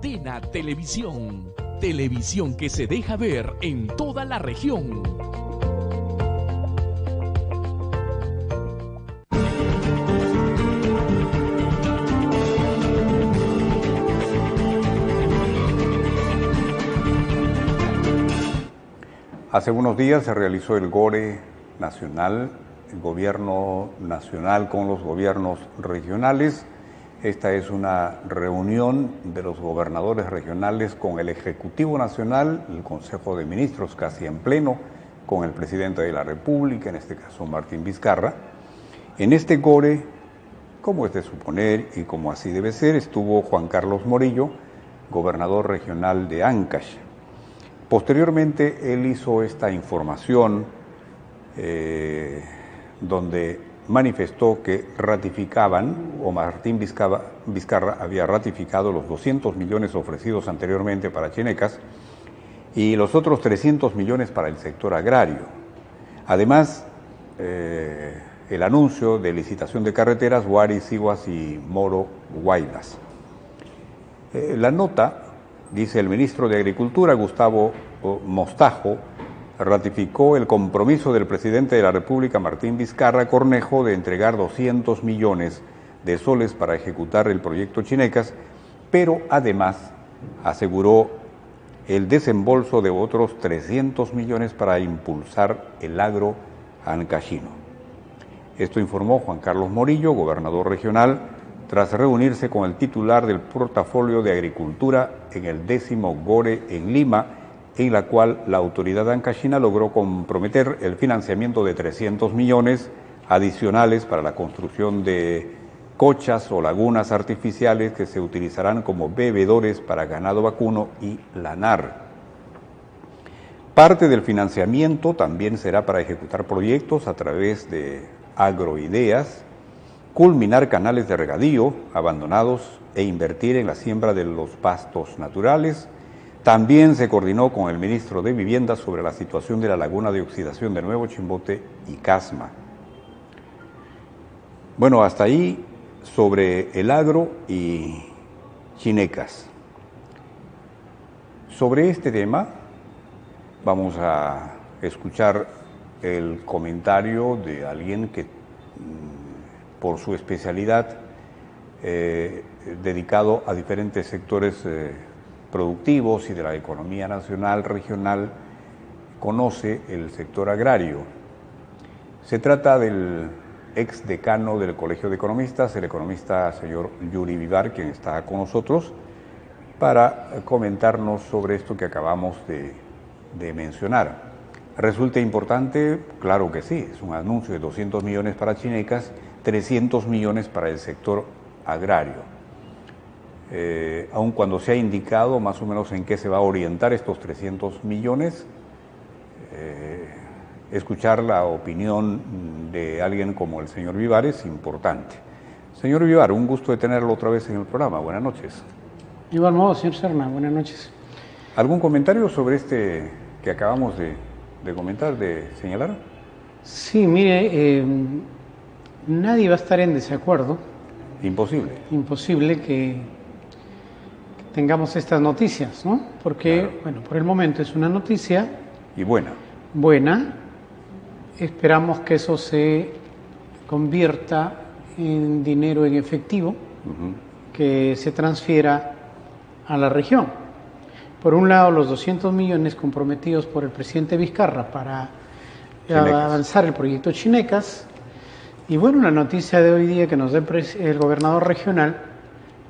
Antena Televisión. Televisión que se deja ver en toda la región. Hace unos días se realizó el GORE nacional, el gobierno nacional con los gobiernos regionales. Esta es una reunión de los gobernadores regionales con el Ejecutivo Nacional, el Consejo de Ministros casi en pleno, con el presidente de la República, en este caso Martín Vizcarra. En este GORE, como es de suponer y como así debe ser, estuvo Juan Carlos Morillo, gobernador regional de Ancash. Posteriormente, él hizo esta información donde manifestó que ratificaban, o Martín Vizcarra había ratificado los 200 millones ofrecidos anteriormente para Chinecas y los otros 300 millones para el sector agrario. Además, el anuncio de licitación de carreteras Huari, Siguas y Moro, Guaylas. La nota, dice el ministro de Agricultura, Gustavo Mostajo, ratificó el compromiso del presidente de la República, Martín Vizcarra Cornejo, de entregar 200 millones de soles para ejecutar el proyecto Chinecas, pero además aseguró el desembolso de otros 300 millones para impulsar el agro ancashino. Esto informó Juan Carlos Morillo, gobernador regional, tras reunirse con el titular del portafolio de Agricultura en el 10º GORE en Lima, en la cual la autoridad ancashina logró comprometer el financiamiento de 300 millones adicionales para la construcción de cochas o lagunas artificiales que se utilizarán como bebedores para ganado vacuno y lanar. Parte del financiamiento también será para ejecutar proyectos a través de agroideas, culminar canales de regadío abandonados e invertir en la siembra de los pastos naturales. También se coordinó con el ministro de Vivienda sobre la situación de la laguna de oxidación de Nuevo Chimbote y Casma. Bueno, hasta ahí sobre el agro y Chinecas. Sobre este tema vamos a escuchar el comentario de alguien que por su especialidad dedicado a diferentes sectores productivos y de la economía nacional, regional, conoce el sector agrario. Se trata del ex decano del Colegio de Economistas, el economista señor Yuri Vivar, quien está con nosotros, para comentarnos sobre esto que acabamos de mencionar. ¿Resulta importante? Claro que sí, es un anuncio de 200 millones para Chinecas, 300 millones para el sector agrario. Aun cuando se ha indicado más o menos en qué se va a orientar estos 300 millones, escuchar la opinión de alguien como el señor Vivar es importante. Señor Vivar, un gusto de tenerlo otra vez en el programa. Buenas noches. De igual modo, señor Serna, buenas noches. ¿Algún comentario sobre este que acabamos de comentar, de señalar? Sí, mire, nadie va a estar en desacuerdo. Imposible. Imposible que tengamos estas noticias, ¿no? Porque, claro, bueno, por el momento es una noticia. Y buena. Buena. Esperamos que eso se convierta en dinero en efectivo, que se transfiera a la región. Por un lado, los 200 millones comprometidos por el presidente Vizcarra para avanzar el proyecto Chinecas. Y bueno, la noticia de hoy día que nos da el gobernador regional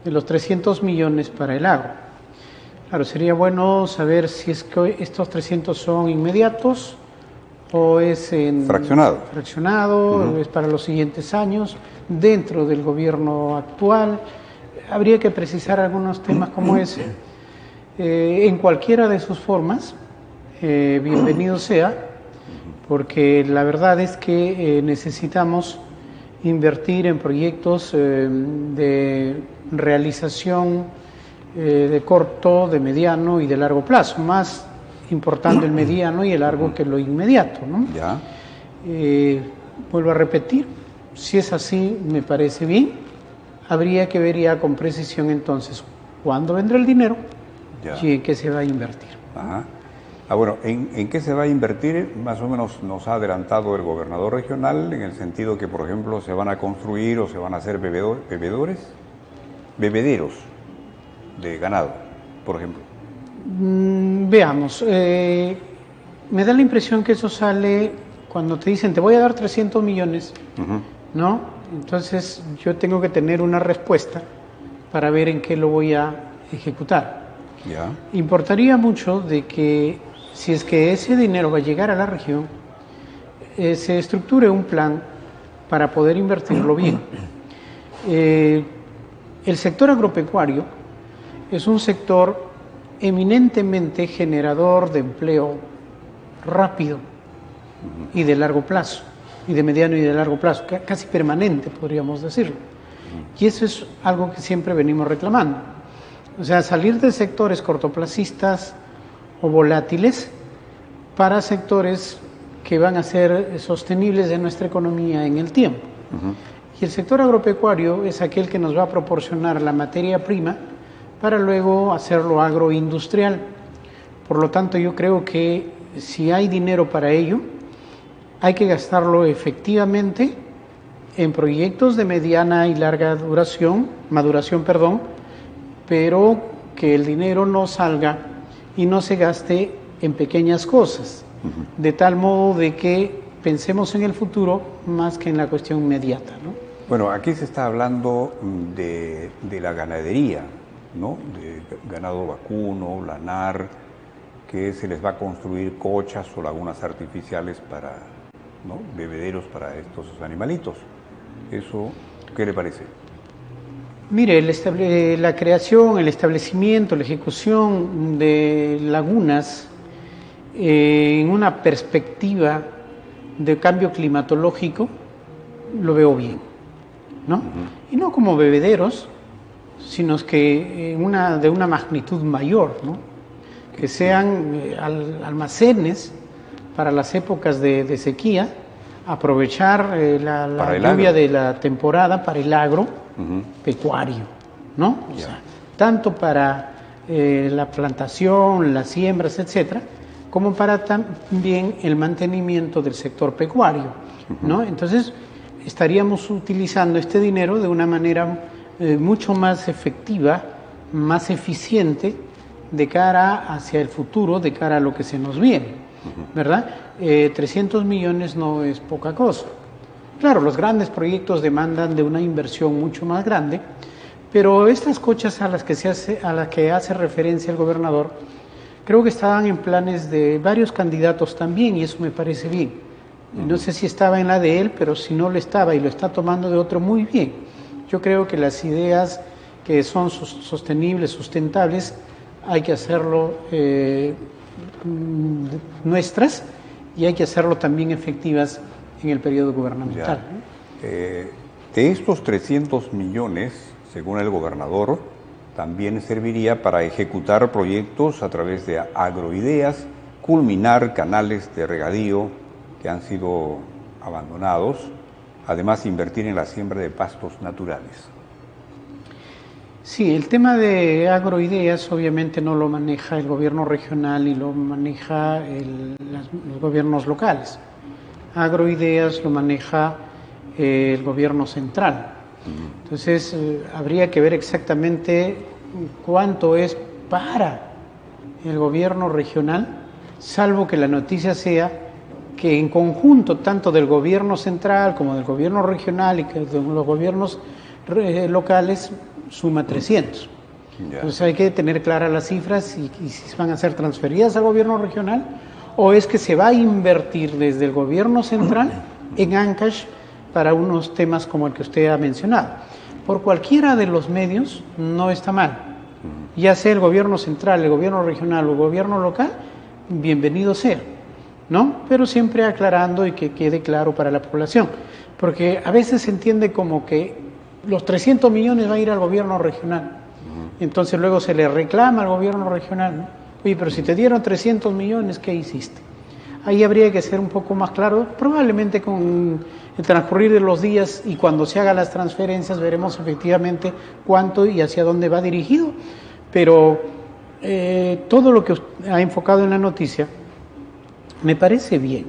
de los 300 millones para el agro. Claro, sería bueno saber si es que estos 300 son inmediatos o es fraccionado, es para los siguientes años, dentro del gobierno actual. Habría que precisar algunos temas como ese. En cualquiera de sus formas, bienvenido sea, porque la verdad es que necesitamos invertir en proyectos de realización de corto, de mediano y de largo plazo, más importante el mediano y el largo que lo inmediato, ¿no? Ya. Vuelvo a repetir, si es así me parece bien, habría que ver ya con precisión entonces cuándo vendrá el dinero Ya. y en qué se va a invertir. Ajá. Bueno, ¿en qué se va a invertir? Más o menos nos ha adelantado el gobernador regional en el sentido que, por ejemplo, se van a construir o se van a hacer bebederos de ganado, por ejemplo. Veamos, me da la impresión que eso sale cuando te dicen te voy a dar 300 millones, Ujú. ¿no? Entonces yo tengo que tener una respuesta para ver en qué lo voy a ejecutar. Ya. Importaría mucho de que si es que ese dinero va a llegar a la región, se estructure un plan para poder invertirlo bien. El sector agropecuario es un sector eminentemente generador de empleo rápido y de largo plazo, y de mediano y de largo plazo, casi permanente podríamos decirlo. Y eso es algo que siempre venimos reclamando. O sea, salir de sectores cortoplacistas o volátiles para sectores que van a ser sostenibles de nuestra economía en el tiempo. Y el sector agropecuario es aquel que nos va a proporcionar la materia prima para luego hacerlo agroindustrial. Por lo tanto, yo creo que si hay dinero para ello, hay que gastarlo efectivamente en proyectos de mediana y larga maduración, pero que el dinero no salga y no se gaste en pequeñas cosas, de tal modo de que pensemos en el futuro más que en la cuestión inmediata, ¿no? Bueno, aquí se está hablando de la ganadería, ¿no? De ganado vacuno, lanar, que se les va a construir cochas o lagunas artificiales para, ¿no? Bebederos para estos animalitos. ¿Eso qué le parece? Mire, la creación, el establecimiento, la ejecución de lagunas en una perspectiva de cambio climatológico, lo veo bien, ¿no? Y no como bebederos, sino que de una magnitud mayor, ¿no? Que sean almacenes para las épocas de sequía, aprovechar la lluvia de la temporada para el agropecuario, ¿no? O sea, tanto para la plantación, las siembras, etcétera, como para también el mantenimiento del sector pecuario, ¿no? Entonces, estaríamos utilizando este dinero de una manera mucho más efectiva, más eficiente, de cara hacia el futuro, de cara a lo que se nos viene, ¿verdad? 300 millones no es poca cosa. Claro, los grandes proyectos demandan de una inversión mucho más grande, pero estas cochas a las que hace referencia el gobernador, creo que estaban en planes de varios candidatos también, y eso me parece bien. No sé si estaba en la de él, pero si no lo estaba y lo está tomando de otro, muy bien. Yo creo que las ideas que son sostenibles, sustentables, hay que hacerlo nuestras y hay que hacerlo también efectivas en el periodo gubernamental. De estos 300 millones, según el gobernador, también serviría para ejecutar proyectos a través de agroideas, culminar canales de regadío que han sido abandonados, además invertir en la siembra de pastos naturales. Sí, el tema de agroideas obviamente no lo maneja el gobierno regional y lo maneja los gobiernos locales. Agroideas lo maneja el gobierno central. Entonces, habría que ver exactamente cuánto es para el gobierno regional, salvo que la noticia sea que en conjunto, tanto del gobierno central como del gobierno regional y que de los gobiernos locales, suma 300. Entonces hay que tener claras las cifras y si van a ser transferidas al gobierno regional o es que se va a invertir desde el gobierno central en Ancash para unos temas como el que usted ha mencionado. Por cualquiera de los medios no está mal. Ya sea el gobierno central, el gobierno regional o el gobierno local, bienvenido sea, ¿no? Pero siempre aclarando y que quede claro para la población. Porque a veces se entiende como que los 300 millones van a ir al gobierno regional. Entonces luego se le reclama al gobierno regional, ¿no? Oye, pero si te dieron 300 millones, ¿qué hiciste? Ahí habría que ser un poco más claro. Probablemente con el transcurrir de los días y cuando se hagan las transferencias veremos efectivamente cuánto y hacia dónde va dirigido. Pero todo lo que ha enfocado en la noticia me parece bien.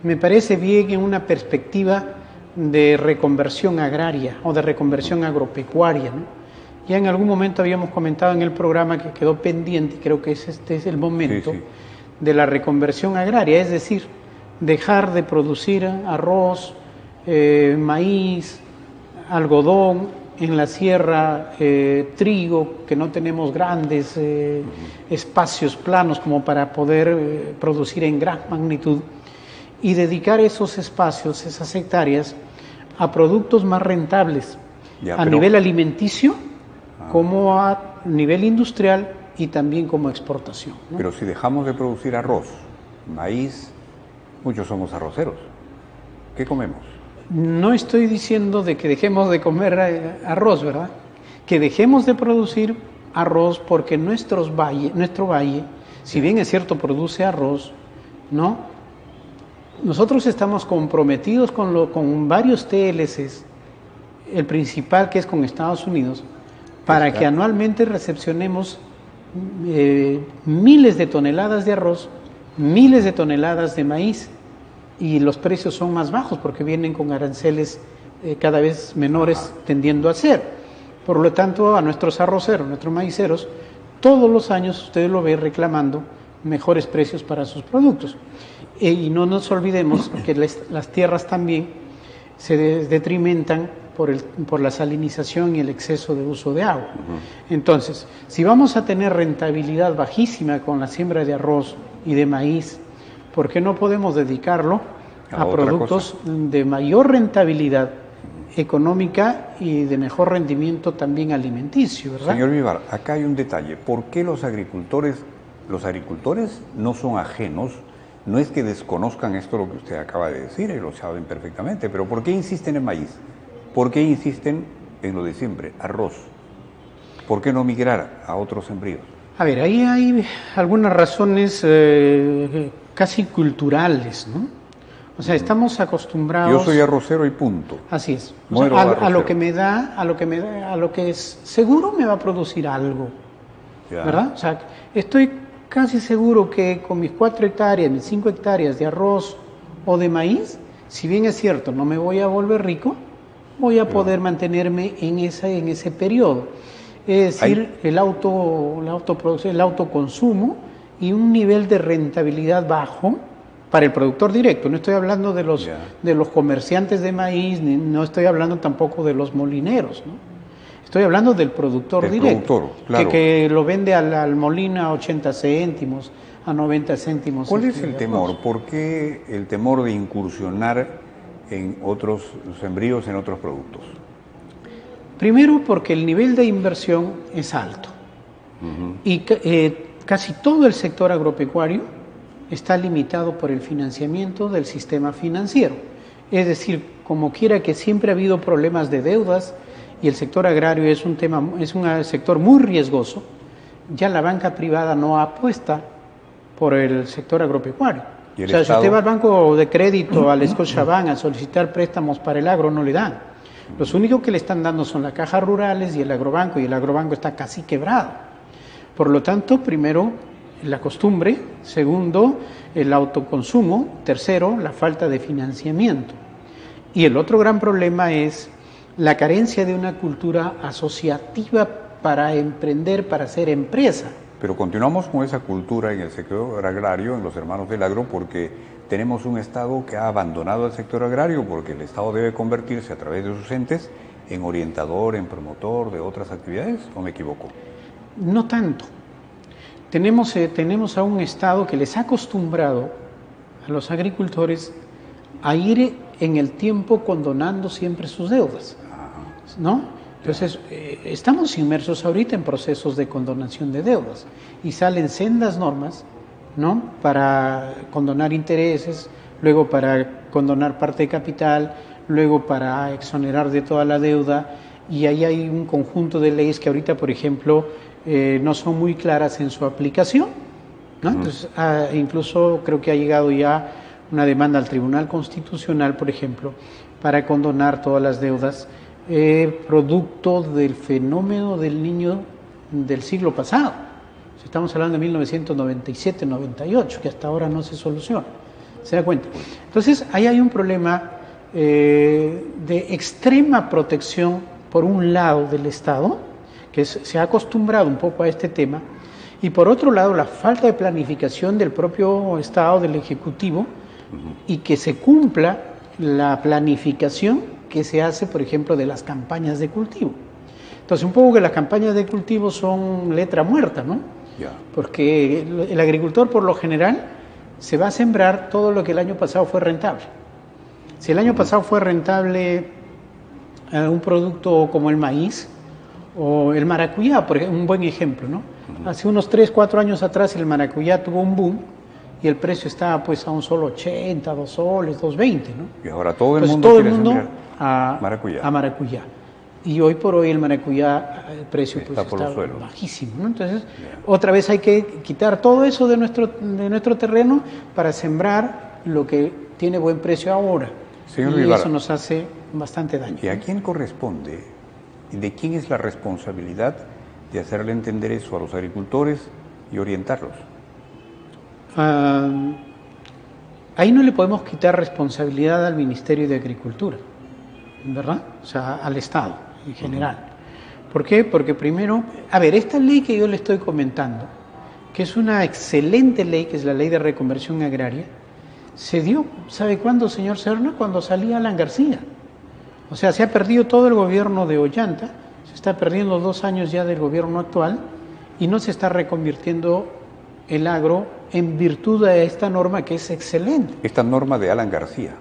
Me parece bien en una perspectiva de reconversión agraria o de reconversión agropecuaria, ¿no? Ya en algún momento habíamos comentado en el programa que quedó pendiente, y creo que este es el momento, sí, sí, de la reconversión agraria, es decir, dejar de producir arroz, maíz, algodón, en la sierra trigo, que no tenemos grandes espacios planos como para poder producir en gran magnitud, y dedicar esos espacios, esas hectáreas, a productos más rentables, a nivel alimenticio, como a nivel industrial y también como exportación, ¿no? Pero si dejamos de producir arroz, maíz, muchos somos arroceros. ¿Qué comemos? No estoy diciendo de que dejemos de comer arroz, ¿verdad? Que dejemos de producir arroz porque nuestro valle, si bien es cierto, produce arroz, ¿no? Nosotros estamos comprometidos con varios TLCs, el principal que es con Estados Unidos, para que anualmente recepcionemos miles de toneladas de arroz, miles de toneladas de maíz, y los precios son más bajos porque vienen con aranceles cada vez menores tendiendo a ser. Por lo tanto, a nuestros arroceros, nuestros maiceros, todos los años ustedes lo ven reclamando mejores precios para sus productos. Y no nos olvidemos que las tierras también se detrimentan por la salinización y el exceso de uso de agua. Entonces, si vamos a tener rentabilidad bajísima con la siembra de arroz y de maíz, ¿por qué no podemos dedicarlo a productos de mayor rentabilidad económica y de mejor rendimiento también alimenticio, ¿verdad? Señor Vivar, acá hay un detalle. ¿Por qué los agricultores no son ajenos? No es que desconozcan esto lo que usted acaba de decir, y lo saben perfectamente, pero ¿por qué insisten en maíz? ¿Por qué insisten en lo de siempre, arroz? ¿Por qué no migrar a otros sembríos? A ver, ahí hay algunas razones casi culturales, ¿no? O sea, estamos acostumbrados. Yo soy arrocero y punto. Así es. O sea, a lo que es seguro me va a producir algo, ya, ¿verdad? O sea, estoy casi seguro que con mis 4 hectáreas, mis 5 hectáreas de arroz o de maíz, si bien es cierto, no me voy a volver rico, voy a poder mantenerme en ese periodo. Es decir, el autoproducción, el autoconsumo y un nivel de rentabilidad bajo para el productor directo. No estoy hablando de los comerciantes de maíz, no estoy hablando tampoco de los molineros, ¿no? Estoy hablando del productor directo, claro, que lo vende al molino a 80 céntimos, a 90 céntimos. ¿Cuál es el temor? ¿Por qué el temor de incursionar en otros sembríos, en otros productos? Primero, porque el nivel de inversión es alto. Y casi todo el sector agropecuario está limitado por el financiamiento del sistema financiero. Es decir, como quiera que siempre ha habido problemas de deudas y el sector agrario es un sector muy riesgoso, ya la banca privada no apuesta por el sector agropecuario. O sea, si usted va al banco de crédito, al Scotiabank, a solicitar préstamos para el agro, no le dan. Los únicos que le están dando son las cajas rurales y el agrobanco está casi quebrado. Por lo tanto, primero, la costumbre; segundo, el autoconsumo; tercero, la falta de financiamiento. Y el otro gran problema es la carencia de una cultura asociativa para emprender, para hacer empresa. Pero continuamos con esa cultura en el sector agrario, en los hermanos del agro, porque tenemos un Estado que ha abandonado el sector agrario, porque el Estado debe convertirse a través de sus entes en orientador, en promotor de otras actividades, ¿o me equivoco? No tanto. Tenemos a un Estado que les ha acostumbrado a los agricultores a ir en el tiempo condonando siempre sus deudas, ¿no? Entonces, estamos inmersos ahorita en procesos de condonación de deudas y salen sendas normas, ¿no?, para condonar intereses, luego para condonar parte de capital, luego para exonerar de toda la deuda, y ahí hay un conjunto de leyes que ahorita, por ejemplo, no son muy claras en su aplicación, ¿no? Entonces, incluso creo que ha llegado ya una demanda al Tribunal Constitucional, por ejemplo, para condonar todas las deudas producto del fenómeno del Niño del siglo pasado. Estamos hablando de 1997-98, que hasta ahora no se soluciona. ¿Se da cuenta? Entonces, ahí hay un problema de extrema protección, por un lado, del Estado, que se ha acostumbrado un poco a este tema, y por otro lado, la falta de planificación del propio Estado, del Ejecutivo, y que se cumpla la planificación que se hace, por ejemplo, de las campañas de cultivo. Entonces, un poco que las campañas de cultivo son letra muerta, ¿no? Porque el agricultor, por lo general, se va a sembrar todo lo que el año pasado fue rentable. Si el año pasado fue rentable un producto como el maíz o el maracuyá, por ejemplo, un buen ejemplo, ¿no? Hace unos 3, 4 años atrás el maracuyá tuvo un boom y el precio estaba pues a un solo 80, 2 soles, 2.20, ¿no? Y ahora todo el mundo quiere sembrar a maracuyá. Y hoy por hoy el maracuyá, el precio pues está bajísimo, ¿no? Entonces, otra vez hay que quitar todo eso de nuestro terreno para sembrar lo que tiene buen precio ahora. Señor y Vivar, eso nos hace bastante daño. ¿Y a quién corresponde y de quién es la responsabilidad de hacerle entender eso a los agricultores y orientarlos? Ahí no le podemos quitar responsabilidad al Ministerio de Agricultura, ¿verdad? O sea, al Estado en general. ¿Por qué? Porque primero, a ver, esta ley que yo le estoy comentando, que es una excelente ley, que es la Ley de Reconversión Agraria, se dio, ¿sabe cuándo, señor Serna? Cuando salía Alan García. O sea, se ha perdido todo el gobierno de Ollanta, se está perdiendo 2 años ya del gobierno actual y no se está reconvirtiendo el agro en virtud de esta norma que es excelente. Esta norma de Alan García.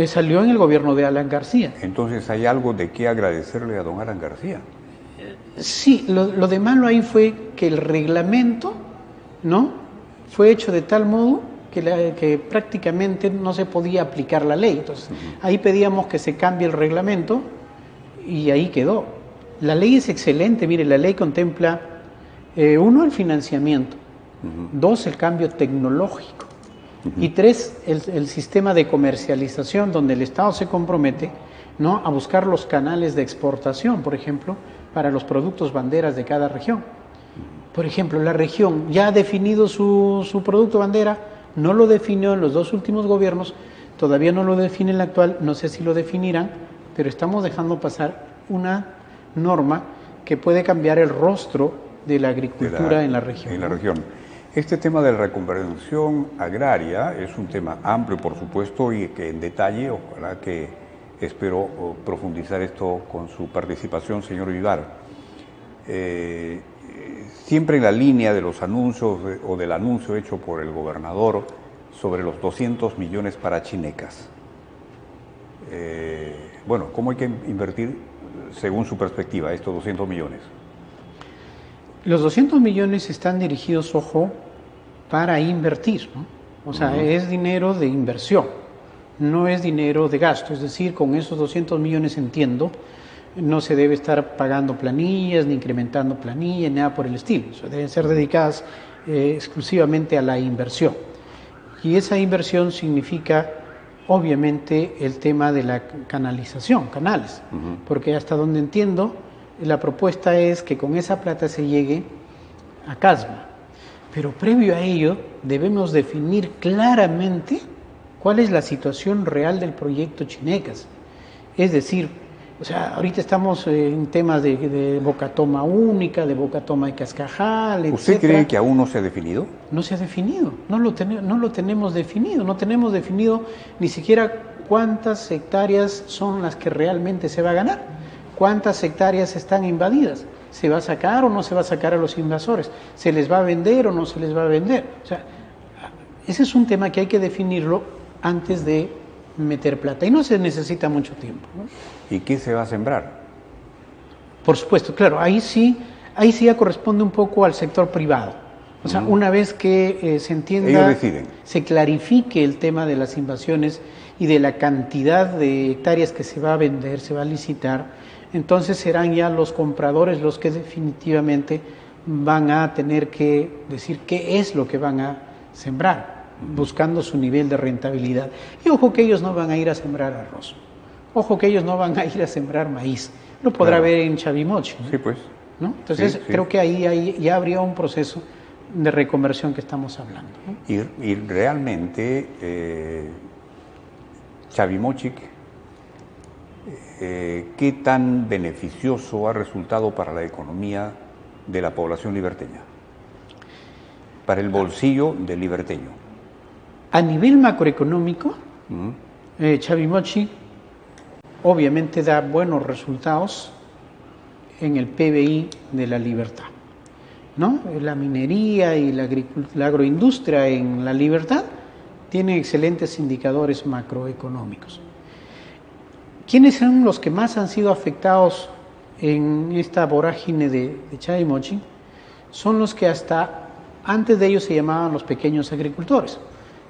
Salió en el gobierno de Alan García. Entonces, ¿hay algo de qué agradecerle a don Alan García? Sí, lo de malo ahí fue que el reglamento, ¿no?, fue hecho de tal modo que prácticamente no se podía aplicar la ley. Entonces, ahí pedíamos que se cambie el reglamento y ahí quedó. La ley es excelente, mire, la ley contempla, 1, el financiamiento, 2, el cambio tecnológico, y 3, el sistema de comercialización, donde el Estado se compromete, ¿no?, a buscar los canales de exportación, por ejemplo, para los productos banderas de cada región. Por ejemplo, la región ya ha definido su producto bandera, no lo definió en los 2 últimos gobiernos, todavía no lo define el actual, no sé si lo definirán, pero estamos dejando pasar una norma que puede cambiar el rostro de la agricultura en la región. En la región. Este tema de la reconversión agraria es un tema amplio, por supuesto, y que en detalle, ojalá que espero profundizar esto con su participación, señor Vivar. Siempre en la línea de los anuncios o del anuncio hecho por el gobernador sobre los 200 millones para Chinecas. Bueno, ¿cómo hay que invertir según su perspectiva estos 200 millones? Los 200 millones están dirigidos, ojo, para invertir, ¿no? O sea, es dinero de inversión, no es dinero de gasto. Es decir, con esos 200 millones, entiendo, no se debe estar pagando planillas, ni incrementando planillas, nada por el estilo. O sea, deben ser dedicadas exclusivamente a la inversión. Y esa inversión significa, obviamente, el tema de la canalización, canales. Porque hasta donde entiendo, la propuesta es que con esa plata se llegue a Casma. Pero previo a ello, debemos definir claramente cuál es la situación real del proyecto Chinecas. Es decir, o sea, ahorita estamos en temas de boca toma única, de boca toma de Cascajal, etc. ¿Usted cree que aún no se ha definido? No se ha definido, no lo tenemos definido, no tenemos definido ni siquiera cuántas hectáreas son las que realmente se va a ganar, cuántas hectáreas están invadidas, se va a sacar o no se va a sacar a los invasores, se les va a vender o no se les va a vender. O sea, ese es un tema que hay que definirlo antes de meter plata y no se necesita mucho tiempo, ¿no? ¿Y qué se va a sembrar? Por supuesto, claro, ahí sí ya corresponde un poco al sector privado. O sea, una vez que se entienda, ellos deciden, se clarifique el tema de las invasiones y de la cantidad de hectáreas que se va a vender, se va a licitar, entonces serán ya los compradores los que definitivamente van a tener que decir qué es lo que van a sembrar, buscando su nivel de rentabilidad. Y ojo que ellos no van a ir a sembrar arroz, ojo que ellos no van a ir a sembrar maíz, lo podrá ver en Chavimochi, ¿no? Sí, pues. ¿no? Entonces, creo que ahí ya habría un proceso de reconversión que estamos hablando, ¿no? Y realmente, Chavimochic, ¿qué tan beneficioso ha resultado para la economía de la población liberteña? Para el bolsillo del liberteño. A nivel macroeconómico, Chavimochic obviamente da buenos resultados en el PBI de la Libertad, ¿no? La minería y la agroindustria en la Libertad tienen excelentes indicadores macroeconómicos. ¿Quiénes son los que más han sido afectados en esta vorágine de Chavimochic? Son los que hasta antes de ellos se llamaban los pequeños agricultores,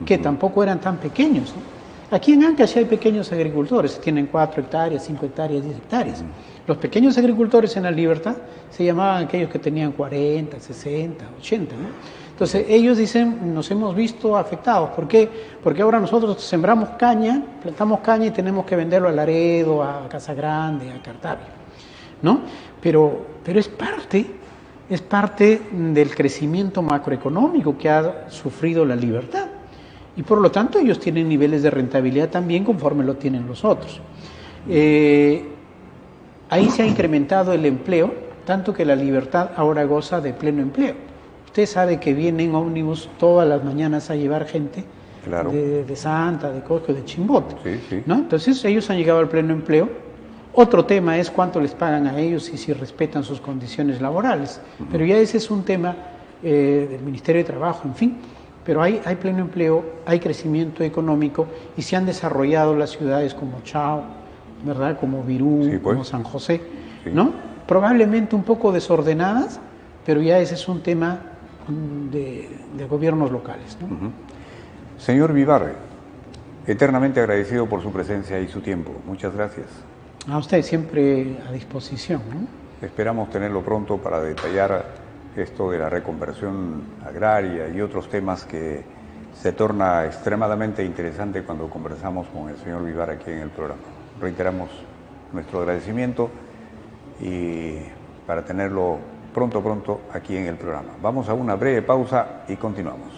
que tampoco eran tan pequeños, ¿no? Aquí en Ancash hay pequeños agricultores, tienen 4 hectáreas, 5 hectáreas, 10 hectáreas. Los pequeños agricultores en la Libertad se llamaban aquellos que tenían 40, 60, 80, ¿no? Entonces ellos dicen, nos hemos visto afectados. ¿Por qué? Porque ahora nosotros sembramos caña, plantamos caña y tenemos que venderlo a Laredo, a Casa Grande, a Cartavia, ¿no? Pero es parte del crecimiento macroeconómico que ha sufrido la Libertad. Y por lo tanto ellos tienen niveles de rentabilidad también conforme lo tienen los otros. Ahí se ha incrementado el empleo, tanto que la Libertad ahora goza de pleno empleo. Usted sabe que vienen ómnibus todas las mañanas a llevar gente, claro, de Santa, de Cosco, de Chimbote, ¿no? Entonces ellos han llegado al pleno empleo. Otro tema es cuánto les pagan a ellos y si respetan sus condiciones laborales. Pero ya ese es un tema del Ministerio de Trabajo, en fin. Pero hay pleno empleo, hay crecimiento económico y se han desarrollado las ciudades como Chao, ¿verdad? Como Virú, como San José, ¿no? Probablemente un poco desordenadas, pero ya ese es un tema de gobiernos locales, ¿no? Señor Vivar, eternamente agradecido por su presencia y su tiempo. Muchas gracias. A usted siempre a disposición, ¿no? Esperamos tenerlo pronto para detallar esto de la reconversión agraria y otros temas que se torna extremadamente interesante cuando conversamos con el señor Vivar aquí en el programa. Reiteramos nuestro agradecimiento y para tenerlo pronto aquí en el programa. Vamos a una breve pausa y continuamos.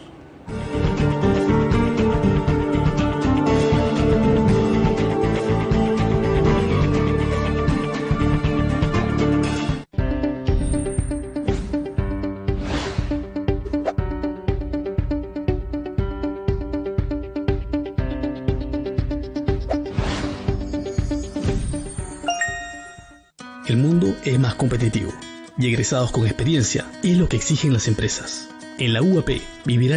El mundo es más competitivo y egresados con experiencia es lo que exigen las empresas. En la UAP vivirán